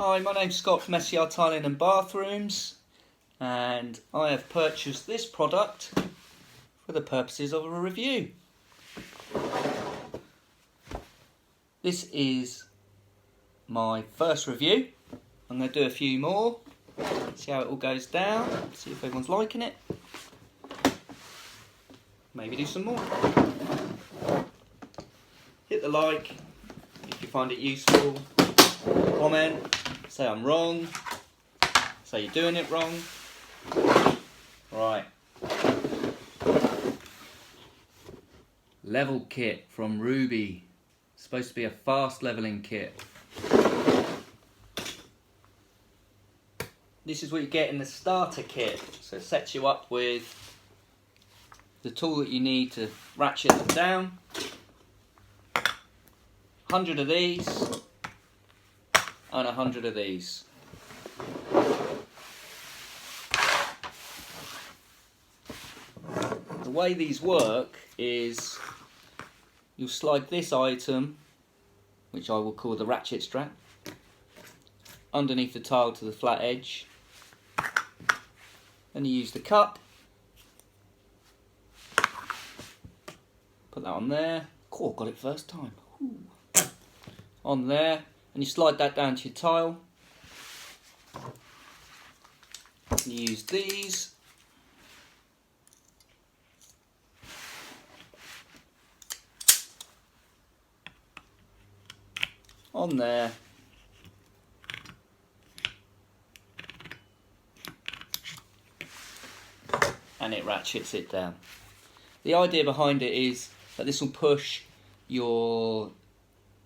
Hi, my name's Scott from SCR Tiling and Bathrooms, and I have purchased this product for the purposes of a review. This is my first review. I'm going to do a few more, see how it all goes down, see if everyone's liking it. Maybe do some more. Hit the like if you find it useful. Comment, say I'm wrong, say you're doing it wrong. Right. Level kit from Rubi. Supposed to be a fast leveling kit. This is what you get in the starter kit. So it sets you up with the tool that you need to ratchet them down. 100 of these and 100 of these. The way these work is you'll slide this item, which I will call the ratchet strap, underneath the tile to the flat edge. Then you use the cup, put that on there. Cool, got it first time. Ooh. On there, and you slide that down to your tile. You use these. On there. And it ratchets it down. The idea behind it is that this will push your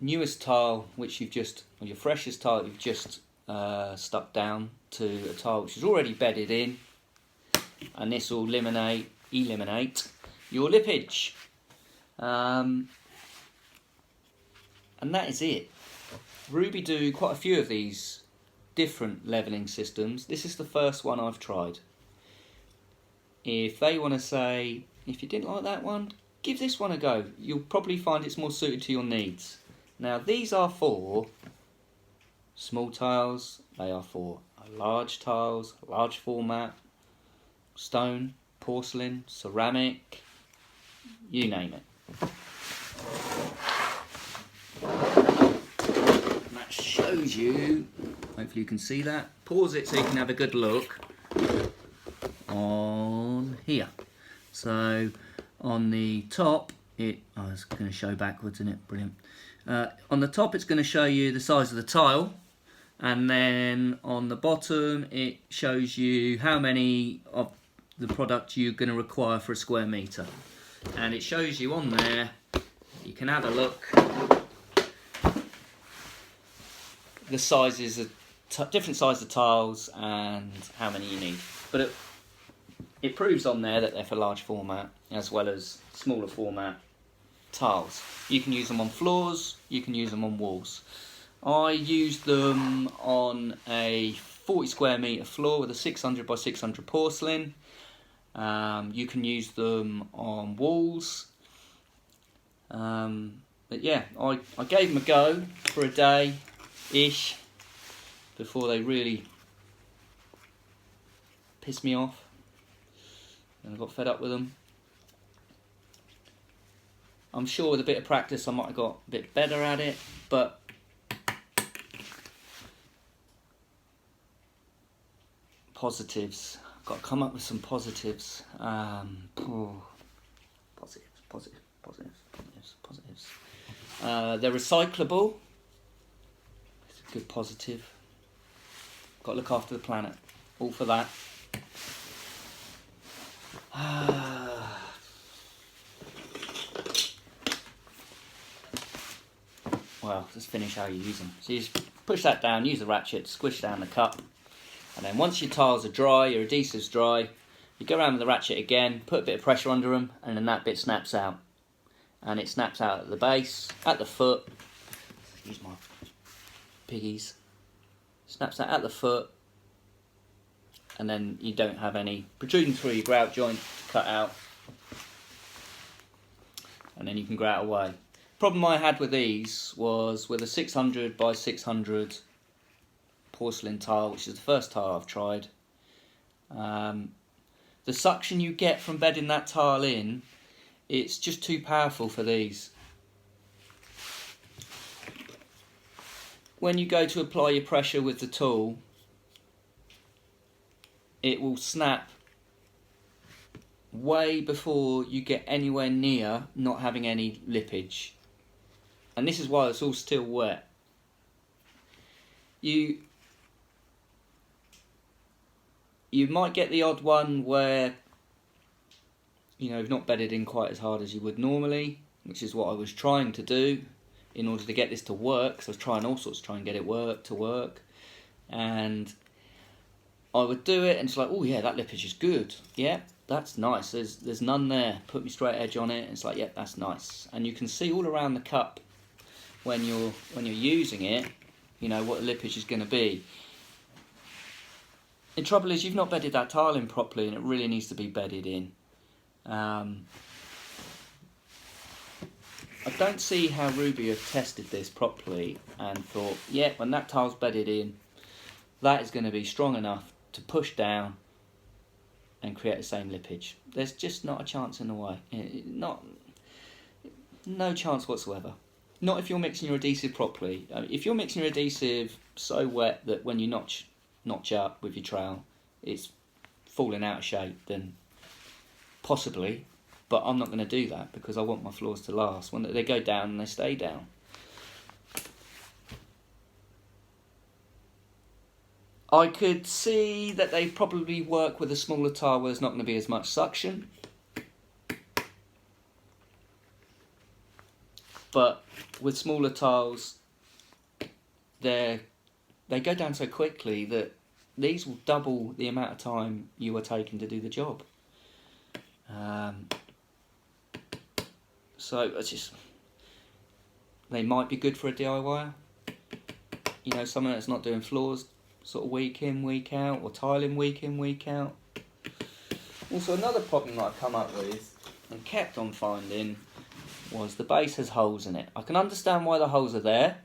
newest tile, which you've just, or your freshest tile you've just stuck down to a tile which is already bedded in, and this will eliminate your lippage. And that is it. Rubi do quite a few of these different levelling systems. This is the first one I've tried. If they want to say, if you didn't like that one, give this one a go. You'll probably find it's more suited to your needs. Now these are for small tiles, they are for large tiles, large format, stone, porcelain, ceramic, you name it. And that shows you, hopefully you can see that. Pause it so you can have a good look on here. So on the top, I was going to show backwards, isn't it? Brilliant. On the top it's going to show you the size of the tile, and then on the bottom it shows you how many of the product you're going to require for a square metre, and it shows you on there, you can have a look, the sizes of different sizes of tiles and how many you need, but it proves on there that they're for large format as well as smaller format tiles. You can use them on floors, you can use them on walls. I used them on a 40 square metre floor with a 600 by 600 porcelain. You can use them on walls. But yeah, I gave them a go for a day-ish before they really pissed me off. And I got fed up with them. I'm sure with a bit of practice I might have got a bit better at it, but positives. I've got to come up with some positives. Positives. They're recyclable. It's a good positive. Got to look after the planet. All for that. Well, let's finish how you use them. So you just push that down, use the ratchet, squish down the cup, and then once your tiles are dry, your adhesive's dry, you go around with the ratchet again, put a bit of pressure under them, and then that bit snaps out. And it snaps out at the base, at the foot. Use my piggies. Snaps out at the foot, and then you don't have any protruding through your grout joint to cut out, and then you can grout away. Problem I had with these was with a 600 by 600 porcelain tile, which is the first tile I've tried. The suction you get from bedding that tile in, it's just too powerful for these. When you go to apply your pressure with the tool, it will snap way before you get anywhere near not having any lippage. And this is why it's all still wet. You might get the odd one where, you know, you've not bedded in quite as hard as you would normally, which is what I was trying to do in order to get this to work. Because I was trying all sorts to try and get it to work. And I would do it and it's like, oh yeah, that lippage is good. Yeah, that's nice. There's none there. Put me straight edge on it. And it's like, yeah, that's nice. And you can see all around the cup when you're using it, you know, what the lippage is going to be. The trouble is you've not bedded that tile in properly and it really needs to be bedded in. I don't see how Rubi have tested this properly and thought, yeah, when that tile's bedded in, that is going to be strong enough to push down and create the same lippage. There's just not a chance in the way. No chance whatsoever. Not if you're mixing your adhesive properly. If you're mixing your adhesive so wet that when you notch up with your trowel, it's falling out of shape, then possibly. But I'm not going to do that because I want my floors to last. When they go down, and they stay down. I could see that they probably work with a smaller tile where there's not going to be as much suction. But with smaller tiles, they go down so quickly that these will double the amount of time you are taking to do the job. So it's just, they might be good for a DIYer. You know, someone that's not doing floors sort of week in, week out, or tiling week in, week out. Also, another problem that I've come up with and kept on finding was the base has holes in it. I can understand why the holes are there.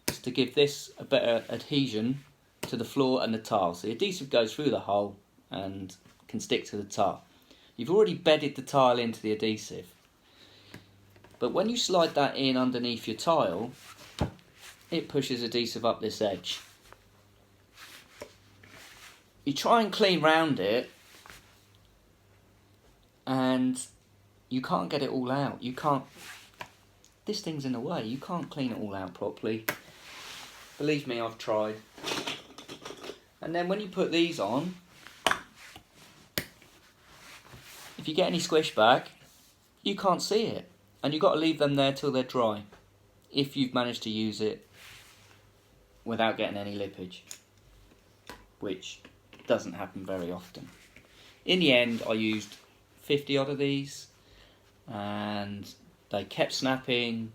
It's to give this a better adhesion to the floor and the tile. So the adhesive goes through the hole and can stick to the tile. You've already bedded the tile into the adhesive. But when you slide that in underneath your tile, it pushes adhesive up this edge. You try and clean round it, and you can't get it all out. You can't. This thing's in the way. You can't clean it all out properly. Believe me, I've tried. And then when you put these on, if you get any squish back, you can't see it. And you've got to leave them there till they're dry, if you've managed to use it without getting any lippage, which doesn't happen very often. In the end, I used 50 odd of these, and they kept snapping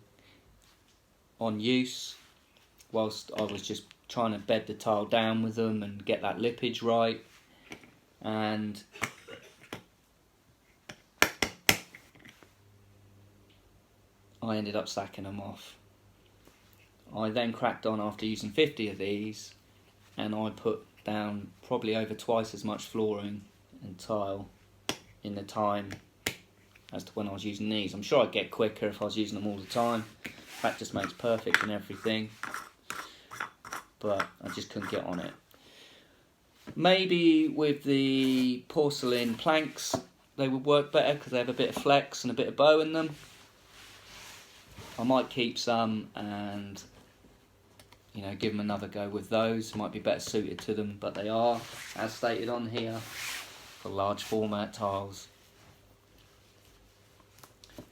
on use whilst I was just trying to bed the tile down with them and get that lippage right. And I ended up sacking them off. I then cracked on after using 50 of these, and I put down probably over twice as much flooring and tile in the time as to when I was using these. I'm sure I'd get quicker if I was using them all the time. Practice makes perfect and everything, but I just couldn't get on it. Maybe with the porcelain planks they would work better because they have a bit of flex and a bit of bow in them. I might keep some and, you know, give them another go with those. Might be better suited to them, but they are, as stated on here, for large format tiles.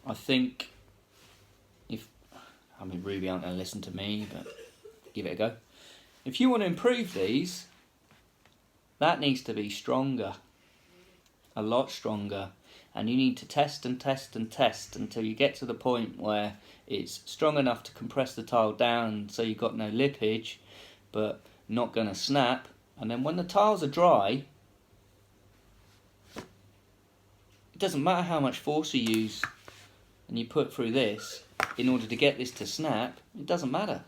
I think Rubi aren't going to listen to me, but give it a go. If you want to improve these, that needs to be stronger, a lot stronger, and you need to test and test and test until you get to the point where it's strong enough to compress the tile down so you've got no lippage, but not going to snap. And then when the tiles are dry, it doesn't matter how much force you use and you put through this in order to get this to snap, it doesn't matter.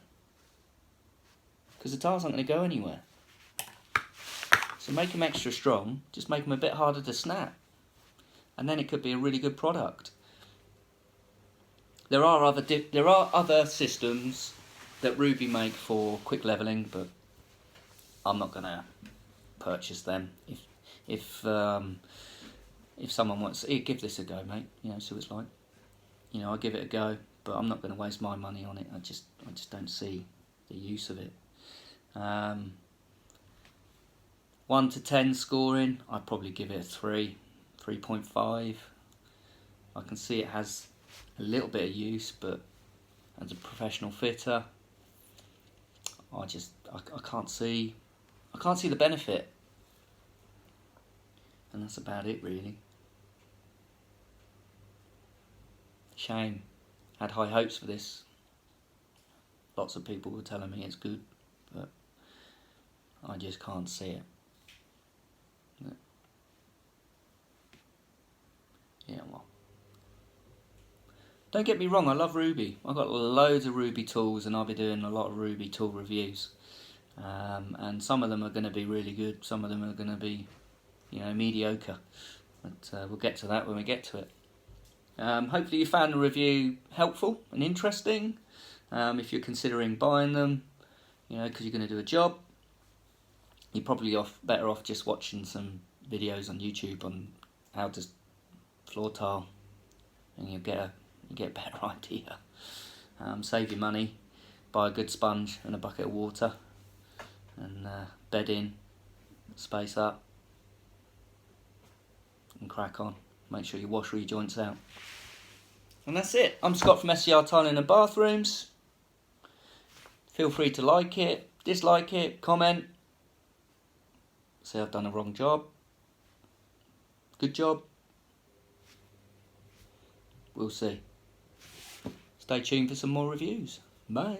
because the tiles aren't going to go anywhere. So make them extra strong, just make them a bit harder to snap, and then it could be a really good product. There are other systems that Rubi make for quick leveling, but I'm not going to purchase them. If someone wants, give this a go, mate. You know, see what it's like. You know, I'll give it a go, but I'm not going to waste my money on it. I just don't see the use of it. 1 to 10 scoring, I'd probably give it a 3, 3.5. I can see it has a little bit of use, but as a professional fitter, I can't see the benefit, and that's about it really. Shame. Had high hopes for this. Lots of people were telling me it's good, but I just can't see it. Yeah, well. Don't get me wrong, I love Rubi. I've got loads of Rubi tools, and I'll be doing a lot of Rubi tool reviews. And some of them are going to be really good, some of them are going to be, you know, mediocre. But we'll get to that when we get to it. Hopefully you found the review helpful and interesting. If you're considering buying them, you know, because you're going to do a job, you're probably better off just watching some videos on YouTube on how to floor tile, and you get a better idea. Save your money, buy a good sponge and a bucket of water, and bed in, space up, and crack on. Make sure you wash all your joints out. And that's it. I'm Scott from SCR Tiling and Bathrooms. Feel free to like it, dislike it, comment, say I've done a wrong job, good job. We'll see. Stay tuned for some more reviews. Bye.